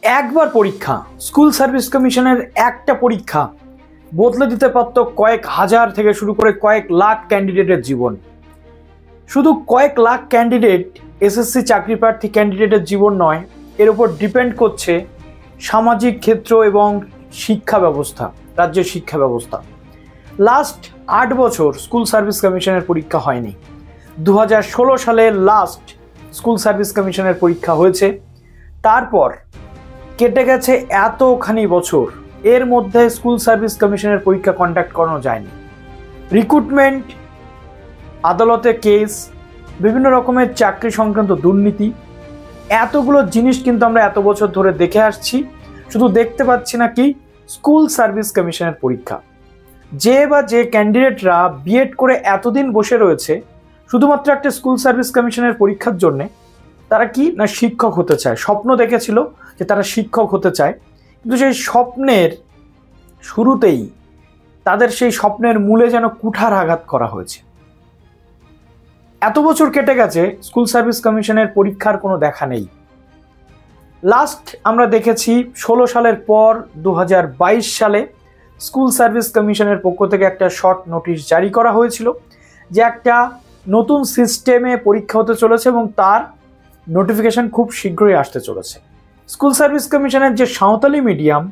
একবার পরীক্ষা, school service কমিশনের একটা পরীক্ষা বদলে দিতে পারত কয়েক হাজার থেকে শুরু করে কয়েক লাখ ক্যান্ডিডেটের জীবন। শুধু কয়েক লাখ ক্যান্ডিডেট এসএসসি চাকরি প্রার্থী ক্যান্ডিডেটের জীবন নয়, এর উপর ডিপেন্ড করছে সামাজিক ক্ষেত্র এবং শিক্ষা ব্যবস্থা, রাজ্যের শিক্ষা ব্যবস্থা। লাস্ট 8 বছর স্কুল সার্ভিস কমিশনের পরীক্ষা হয়নি। 2016 সালে লাস্ট স্কুল সার্ভিস কমিশনের পরীক্ষা হয়েছে। তারপর কেটে গেছে এতখানি বছর, এর মধ্যে স্কুল সার্ভিস কমিশনের পরীক্ষা কন্ডাক্ট করানো যায়নি। রিক্রুটমেন্ট, আদালতে কেস, বিভিন্ন রকমের চাকরি সংক্রান্ত দুর্নীতি, এতগুলো জিনিস কিন্তু আমরা এত বছর ধরে দেখে আসছি। শুধু দেখতে পাচ্ছি না কি স্কুল সার্ভিস কমিশনের পরীক্ষা। যে ক্যান্ডিডেটরা বিএড করে এতদিন বসে রয়েছে শুধুমাত্র একটা স্কুল সার্ভিস কমিশনের পরীক্ষার জন্যে, তারা কি না শিক্ষক হতে চায়, স্বপ্ন দেখেছিল যে তারা শিক্ষক হতে চায়, কিন্তু সেই স্বপ্নের শুরুতেই তাদের সেই স্বপ্নের মূলে যেন কুঠার আঘাত করা হয়েছে। এত বছর কেটে গেছে, স্কুল সার্ভিস কমিশনের পরীক্ষার কোনো দেখা নেই। লাস্ট আমরা দেখেছি 16 সালের পর 2022 সালে স্কুল সার্ভিস কমিশনের পক্ষ থেকে একটা শর্ট নোটিশ জারি করা হয়েছিল যে একটা নতুন সিস্টেমে পরীক্ষা হতে চলেছে এবং তার নোটিফিকেশন খুব শীঘ্রই আসতে চলেছে। স্কুল সার্ভিস কমিশনের যে সাঁওতালি মিডিয়াম,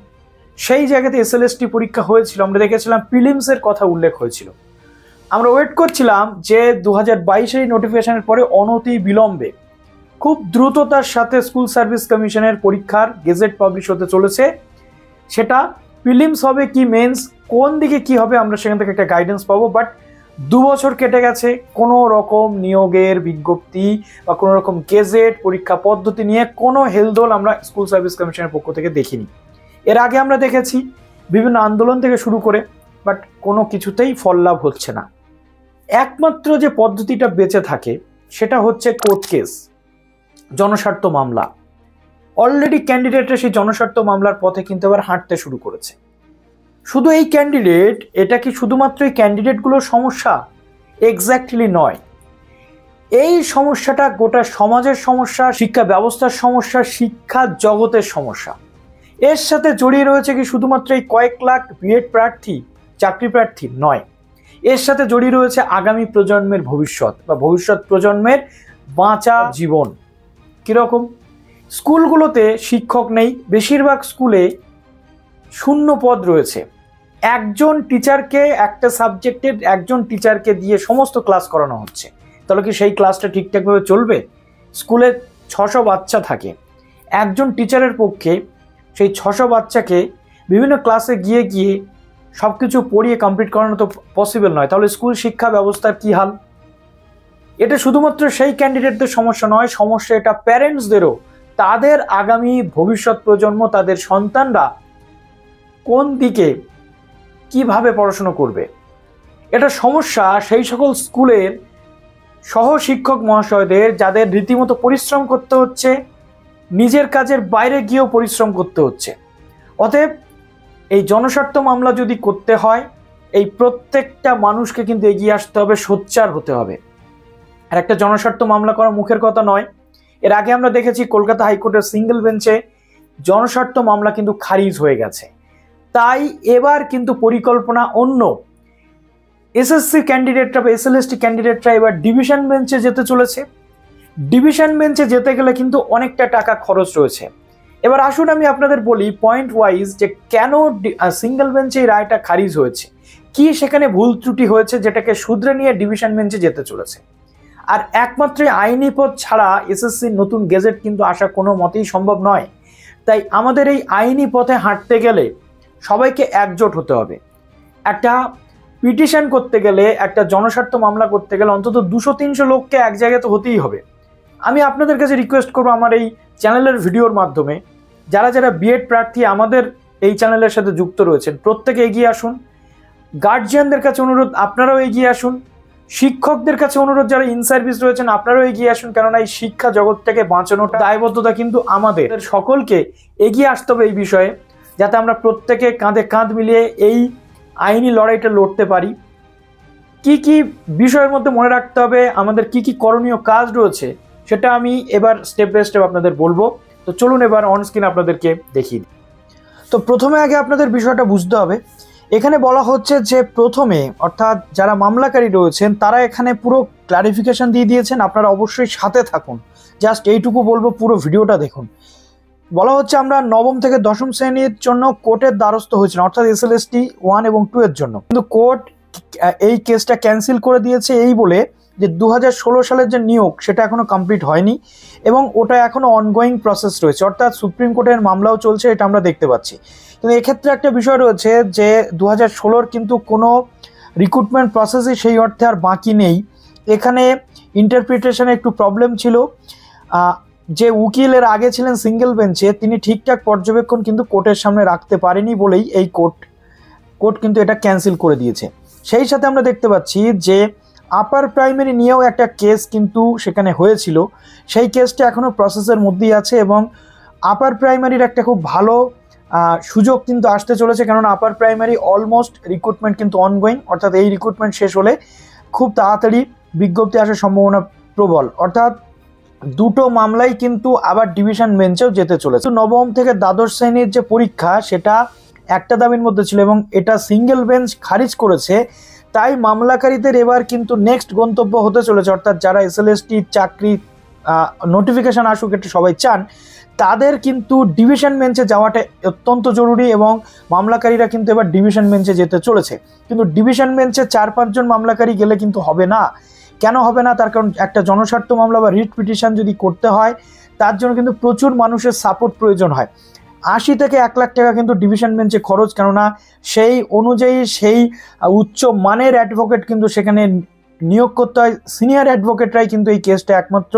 সেই জায়গাতে এসএলএসটি পরীক্ষা হয়েছিল, আমরা দেখেছিলাম প্রিলিমসের কথা উল্লেখ হয়েছিল। আমরা ওয়েট করছিলাম যে 2022 নোটিফিকেশনের পরে অনতি বিলম্বে খুব দ্রুততার সাথে স্কুল সার্ভিস কমিশনের পরীক্ষার গেজেট পাবলিশ হতে চলেছে। সেটা প্রিলিমস হবে কি মেন্স, কোন দিকে কি হবে, আমরা সেখান থেকে একটা গাইডেন্স পাবো। বাট 2 বছর কেটে গেছে, কোনো রকম নিয়োগের বিজ্ঞপ্তি বা কোনো রকম গেজেট পরীক্ষা পদ্ধতি নিয়ে কোনো হেলদোল আমরা স্কুল সার্ভিস কমিশনের পক্ষ থেকে দেখিনি। এর আগে আমরা দেখেছি বিভিন্ন আন্দোলন থেকে শুরু করে, বাট কোনো কিছুতেই ফল লাভ হচ্ছে না। একমাত্র যে পদ্ধতিটা বেঁচে থাকে সেটা হচ্ছে কোর্ট কেস, জনস্বার্থ মামলা। অলরেডি ক্যান্ডিডেটরা সেই জনস্বার্থ মামলার পথে কিন্তু এবার হাঁটতে শুরু করেছে। শুধু এই ক্যান্ডিডেট, এটা কি শুধুমাত্র এই ক্যান্ডিডেটগুলোর সমস্যা? এক্স্যাক্টলি নয়। এই সমস্যাটা গোটা সমাজের সমস্যা, শিক্ষা ব্যবস্থার সমস্যা, শিক্ষা জগতের সমস্যা। এর সাথে জড়িয়ে রয়েছে কি শুধুমাত্র এই কয়েক লাখ বিএড প্রার্থী, চাকরি প্রার্থী নয়, এর সাথে জড়িয়ে রয়েছে আগামী প্রজন্মের ভবিষ্যৎ বা ভবিষ্যৎ প্রজন্মের বাঁচা জীবন। কীরকম? স্কুলগুলোতে শিক্ষক নেই, বেশিরভাগ স্কুলে শূন্য পদ রয়েছে। একজন টিচারকে, একটা সাবজেক্টের একজন টিচারকে দিয়ে সমস্ত ক্লাস করানো হচ্ছে। তাহলে কি সেই ক্লাসটা ঠিকঠাকভাবে চলবে? স্কুলে 600 বাচ্চা থাকে, একজন টিচারের পক্ষে সেই 600 বাচ্চাকে বিভিন্ন ক্লাসে গিয়ে গিয়ে সব কিছু পড়িয়ে কমপ্লিট করানো তো পসিবল নয়। তাহলে স্কুল শিক্ষা ব্যবস্থার কী হাল? এটা শুধুমাত্র সেই ক্যান্ডিডেটদের সমস্যা নয়, সমস্যা এটা প্যারেন্টসদেরও। তাদের আগামী ভবিষ্যৎ প্রজন্ম, তাদের সন্তানরা কোন দিকে কিভাবে পড়াশুনো করবে, এটা সমস্যা সেই সকল স্কুলের সহ শিক্ষক মহাশয়দের, যাদের রীতিমতো পরিশ্রম করতে হচ্ছে, নিজের কাজের বাইরে গিয়েও পরিশ্রম করতে হচ্ছে। অতএব এই জনস্বার্থ মামলা যদি করতে হয়, এই প্রত্যেকটা মানুষকে কিন্তু এগিয়ে আসতে হবে, সোচ্চার হতে হবে। আর একটা জনস্বার্থ মামলা করা মুখের কথা নয়। এর আগে আমরা দেখেছি কলকাতা হাইকোর্টের সিঙ্গেল বেঞ্চে জনস্বার্থ মামলা কিন্তু খারিজ হয়ে গেছে। তাই এবার কিন্তু পরিকল্পনা অন্য। এসএসসি ক্যান্ডিডেটরা বা এসএলএসটি ক্যান্ডিডেটরা এবার ডিভিশন বেঞ্চে যেতে চলেছে। ডিভিশন বেঞ্চে যেতে গেলে কিন্তু অনেকটা টাকা খরচ রয়েছে। এবার আসুন আমি আপনাদের বলি পয়েন্ট ওয়াইজ যে কেন সিঙ্গেল বেঞ্চে এই রায়টা খারিজ হয়েছে, কি সেখানে ভুল ত্রুটি হয়েছে যেটাকে শুধরে নিয়ে ডিভিশন বেঞ্চে যেতে চলেছে। আর একমাত্র আইনি পথ ছাড়া এসএসসির নতুন গেজেট কিন্তু আসা কোনো মতেই সম্ভব নয়। তাই আমাদের এই আইনি পথে হাঁটতে গেলে সবাইকে একজোট হতে হবে। একটা পিটিশন করতে গেলে, একটা জনস্বার্থ মামলা করতে গেলে অন্তত 200-300 লোককে এক জায়গায় তো হতেই হবে। আমি আপনাদের কাছে রিকোয়েস্ট করবো, আমার এই চ্যানেলের ভিডিওর মাধ্যমে যারা যারা বিএড প্রার্থী আমাদের এই চ্যানেলের সাথে যুক্ত রয়েছেন, প্রত্যেকে এগিয়ে আসুন। গার্জিয়ানদের কাছে অনুরোধ, আপনারাও এগিয়ে আসুন। শিক্ষকদের কাছে অনুরোধ, যারা ইন সার্ভিস রয়েছেন আপনারাও এগিয়ে আসুন। কেননা এই শিক্ষা জগৎ থেকে বাঁচানোটা দায়বদ্ধতা কিন্তু আমাদের সকলকে এগিয়ে আসতে হবে এই বিষয়ে, যাতে আমরা প্রত্যেকে কাঁধে কাঁধ মিলিয়ে এই আইনি লড়াইটা লড়তে পারি। কি কি বিষয়ের মধ্যে মনে রাখতে হবে, আমাদের কি কি করণীয় কাজ রয়েছে, সেটা আমি এবার স্টেপ বাই স্টেপ আপনাদের বলবো। তো চলুন এবার অন স্ক্রিন আপনাদেরকে দেখিয়ে দিই। তো প্রথমে আগে আপনাদের বিষয়টা বুঝতে হবে, এখানে বলা হচ্ছে যে প্রথমে অর্থাৎ যারা মামলাকারী রয়েছেন তারা এখানে পুরো ক্লারিফিকেশন দিয়ে দিয়েছেন। আপনারা অবশ্যই সাথে থাকুন, জাস্ট এইটুকু বলবো, পুরো ভিডিওটা দেখুন। বলা হচ্ছে আমরা নবম থেকে দশম শ্রেণীর জন্য কোর্টের দ্বারস্থ হয়েছিলাম, অর্থাৎ SLST 1 এবং 2 এর জন্য, কিন্তু কোর্ট এই কেসটা ক্যান্সেল করে দিয়েছে এই বলে যে 2016 সালের যে নিয়োগ সেটা এখনো কমপ্লিট হয়নি এবং ওটা এখনো অনগোয়িং প্রসেস রয়েছে, অর্থাৎ সুপ্রিম কোর্টের মামলাও চলছে, এটা আমরা দেখতে পাচ্ছি। কিন্তু এক্ষেত্রে একটা বিষয় রয়েছে যে 2016 কিন্তু কোনো রিক্রুটমেন্ট প্রসেসই সেই অর্থে আর বাকি নেই। এখানে ইন্টারপ্রিটেশনে একটু প্রবলেম ছিল। যে উকিলের আগে ছিলেন সিঙ্গেল বেঞ্চে, তিনি ঠিকঠাক পর্যবেক্ষণ কিন্তু কোর্টের সামনে রাখতে পারেনি বলেই এই কোর্ট কিন্তু এটা ক্যান্সেল করে দিয়েছে। সেই সাথে আমরা দেখতে পাচ্ছি যে আপার প্রাইমারি নিয়েও একটা কেস কিন্তু সেখানে হয়েছিল, সেই কেসটা এখনও প্রসেসের মধ্যেই আছে এবং আপার প্রাইমারির একটা খুব ভালো সুযোগ কিন্তু আসতে চলেছে, কারণ আপার প্রাইমারি অলমোস্ট রিক্রুটমেন্ট কিন্তু অনগোয়িং, অর্থাৎ এই রিক্রুটমেন্ট শেষ হলে খুব তাড়াতাড়ি বিজ্ঞপ্তি আসার সম্ভাবনা প্রবল। অর্থাৎ দুটো মামলাই কিন্তু আবার ডিভিশন বেঞ্চেও যেতে চলেছে। নবম থেকে দ্বাদশ শ্রেণীর যে পরীক্ষা সেটা একটা দাবির মধ্যে ছিল এবং এটা সিঙ্গেল বেঞ্চ খারিজ করেছে, তাই মামলাকারীদের এবার কিন্তু নেক্সট গন্তব্য হতে চলেছে, অর্থাৎ যারা SLST চাকরি নোটিফিকেশন আসুক এটা সবাই চান, তাদের কিন্তু ডিভিশন বেঞ্চে যাওয়াটা অত্যন্ত জরুরি এবং মামলাকারীরা কিন্তু এবার ডিভিশন বেঞ্চে যেতে চলেছে। কিন্তু ডিভিশন বেঞ্চে 4-5 জন মামলাকারী গেলে কিন্তু হবে না। কেন হবে না? তার কারণ একটা জনস্বার্থ মামলা বা রিট পিটিশন যদি করতে হয় তার জন্য কিন্তু প্রচুর মানুষের সাপোর্ট প্রয়োজন হয়। 80 থেকে 1 লাখ টাকা কিন্তু ডিভিশন বেঞ্চে খরচ, কেননা সেই অনুযায়ী সেই উচ্চ মানের অ্যাডভোকেট কিন্তু সেখানে নিয়োগ করতে হয়। সিনিয়র অ্যাডভোকেটরাই কিন্তু এই কেসটা একমাত্র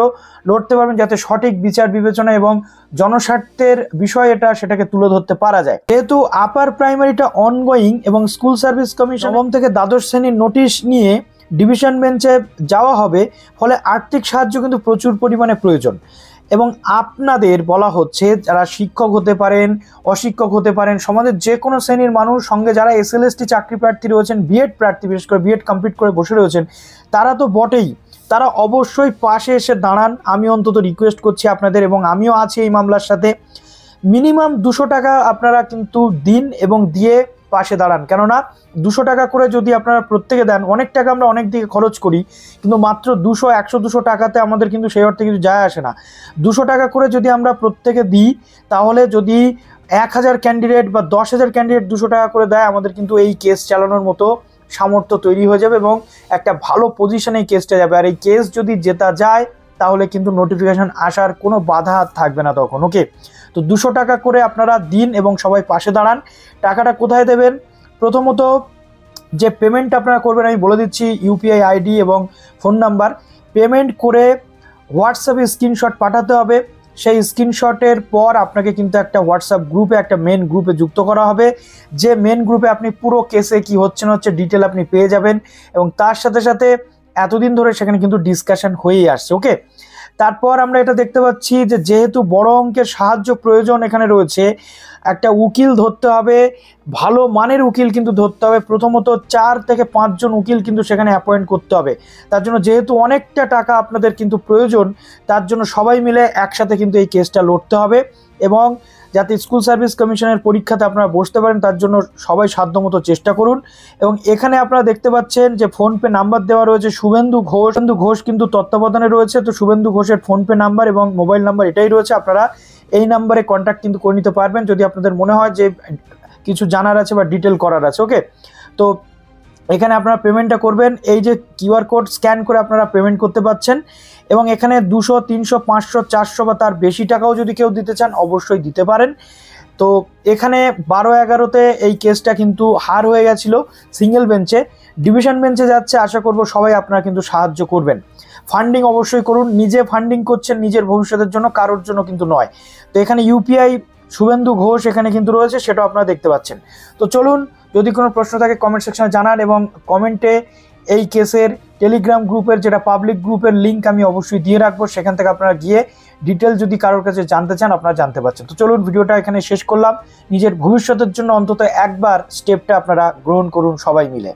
লড়তে পারবেন যাতে সঠিক বিচার বিবেচনা এবং জনস্বার্থের বিষয় সেটাকে তুলে ধরতে পারা যায়। যেহেতু আপার প্রাইমারিটা অনগোয়িং এবং স্কুল সার্ভিস কমিশন নবম থেকে দ্বাদশ শ্রেণীর নোটিশ নিয়ে ডিভিশন বেঞ্চে যাওয়া হবে, ফলে আর্থিক সাহায্য কিন্তু প্রচুর পরিমাণে প্রয়োজন। এবং আপনাদের বলা হচ্ছে যারা শিক্ষক হতে পারেন, অশিক্ষক হতে পারেন, সমাজের যে কোনো শ্রেণীর মানুষ, সঙ্গে যারা SLST চাকরি প্রার্থী রয়েছেন, বিএড প্রার্থী, বিশেষ করে বিএড কমপ্লিট করে বসে রয়েছেন, তারা তো বটেই, তারা অবশ্যই পাশে এসে দাঁড়ান। আমি অন্তত রিকোয়েস্ট করছি আপনাদের, এবং আমিও আছি এই মামলার সাথে। মিনিমাম 200 টাকা আপনারা কিন্তু দিন এবং দিয়ে পাশে দাঁড়ান, কেননা 200 টাকা করে যদি আপনারা প্রত্যেকে দেন, অনেক টাকা আমরা অনেক দিকে খরচ করি, কিন্তু মাত্র 200, 100, 200 টাকাতে আমাদের কিন্তু সেই অর্থে কিছু যায় আসে না। 200 টাকা করে যদি আমরা প্রত্যেকে দিই, তাহলে যদি 1000 ক্যান্ডিডেট বা 10,000 ক্যান্ডিডেট 200 টাকা করে দেয়, আমাদের কিন্তু এই কেস চালানোর মতো সামর্থ্য তৈরি হয়ে যাবে এবং একটা ভালো পজিশনে এই কেসটা যাবে। আর এই কেস যদি জেতা যায় তাহলে কিন্তু নোটিফিকেশন আসার কোনো বাধা থাকবে না তখন। ওকে, তো 200 টাকা করে আপনারা দিন এবং সবাই পাশে দাঁড়ান। টাকাটা কোথায় দেবেন? প্রথমত যে পেমেন্ট আপনারা করবেন আমি বলে দিচ্ছি, UPI ID এবং ফোন নাম্বার। পেমেন্ট করে হোয়াটসঅ্যাপে স্ক্রিনশট পাঠাতে হবে। সেই স্ক্রিনশটের পর আপনাকে কিন্তু একটা হোয়াটসঅ্যাপ গ্রুপে, একটা মেন গ্রুপে যুক্ত করা হবে, যে মেন গ্রুপে আপনি পুরো কেসে কি হচ্ছে না হচ্ছে ডিটেল আপনি পেয়ে যাবেন এবং তার সাথে সাথে এতদিন ধরে সেখানে কিন্তু ডিসকাশন হয়েই আসছে। ওকে, তারপর আমরা এটা দেখতে পাচ্ছি যে যেহেতু বড় অঙ্কের সাহায্য প্রয়োজন এখানে রয়েছে, একটা উকিল ধরতে হবে, ভালো মানের উকিল কিন্তু ধরতে হবে। প্রথমত 4 থেকে 5 জন উকিল কিন্তু সেখানে অ্যাপয়েন্ট করতে হবে। তার জন্য যেহেতু অনেকটা টাকা আপনাদের কিন্তু প্রয়োজন, তার জন্য সবাই মিলে একসাথে কিন্তু এই কেসটা লড়তে হবে এবং যাতে স্কুল সার্ভিস কমিশনের পরীক্ষাতে আপনারা বসতে পারেন তার জন্য সবাই সাধ্যমতো চেষ্টা করুন। এবং এখানে আপনারা দেখতে পাচ্ছেন যে ফোনপে নাম্বার দেওয়া রয়েছে শুভেন্দু ঘোষ কিন্তু তত্ত্বাবধানে রয়েছে। তো শুভেন্দু ঘোষের ফোনপে নাম্বার এবং মোবাইল নাম্বার এটাই রয়েছে, আপনারা এই নাম্বারে কন্ট্যাক্ট কিন্তু করে নিতে পারবেন যদি আপনাদের মনে হয় যে কিছু জানার আছে বা ডিটেল করার আছে। ওকে, তো এখানে আপনারা পেমেন্টটা করবেন, এই যে QR কোড স্ক্যান করে আপনারা পেমেন্ট করতে পারছেন এবং এখানে 200, 300, 500, 400 বা তার বেশি টাকাও যদি কেউ দিতে চান অবশ্যই দিতে পারেন। তো এখানে 12-11-তে এই কেসটা কিন্তু হার হয়ে গেছিলো সিঙ্গেল বেঞ্চে, ডিভিশন বেঞ্চে যাচ্ছে। আশা করব সবাই আপনারা কিন্তু সাহায্য করবেন। ফান্ডিং অবশ্যই করুন, নিজে ফান্ডিং করছেন নিজের ভবিষ্যতের জন্য, কারোর জন্য কিন্তু নয়। তো এখানে UPI শুভেন্দু ঘোষ এখানে কিন্তু রয়েছে, সেটাও আপনারা দেখতে পাচ্ছেন। তো চলুন, যদি কোনো প্রশ্ন থাকে কমেন্ট সেকশনে জানান এবং কমেন্টে এই কেসের টেলিগ্রাম গ্রুপের, যেটা পাবলিক গ্রুপের লিঙ্ক আমি অবশ্যই দিয়ে রাখবো, সেখান থেকে আপনারা গিয়ে ডিটেল যদি কারোর কাছে জানতে চান আপনারা জানতে পারছেন। তো চলুন, ভিডিওটা এখানে শেষ করলাম। নিজের ভবিষ্যতের জন্য অন্তত একবার স্টেপটা আপনারা গ্রহণ করুন সবাই মিলে।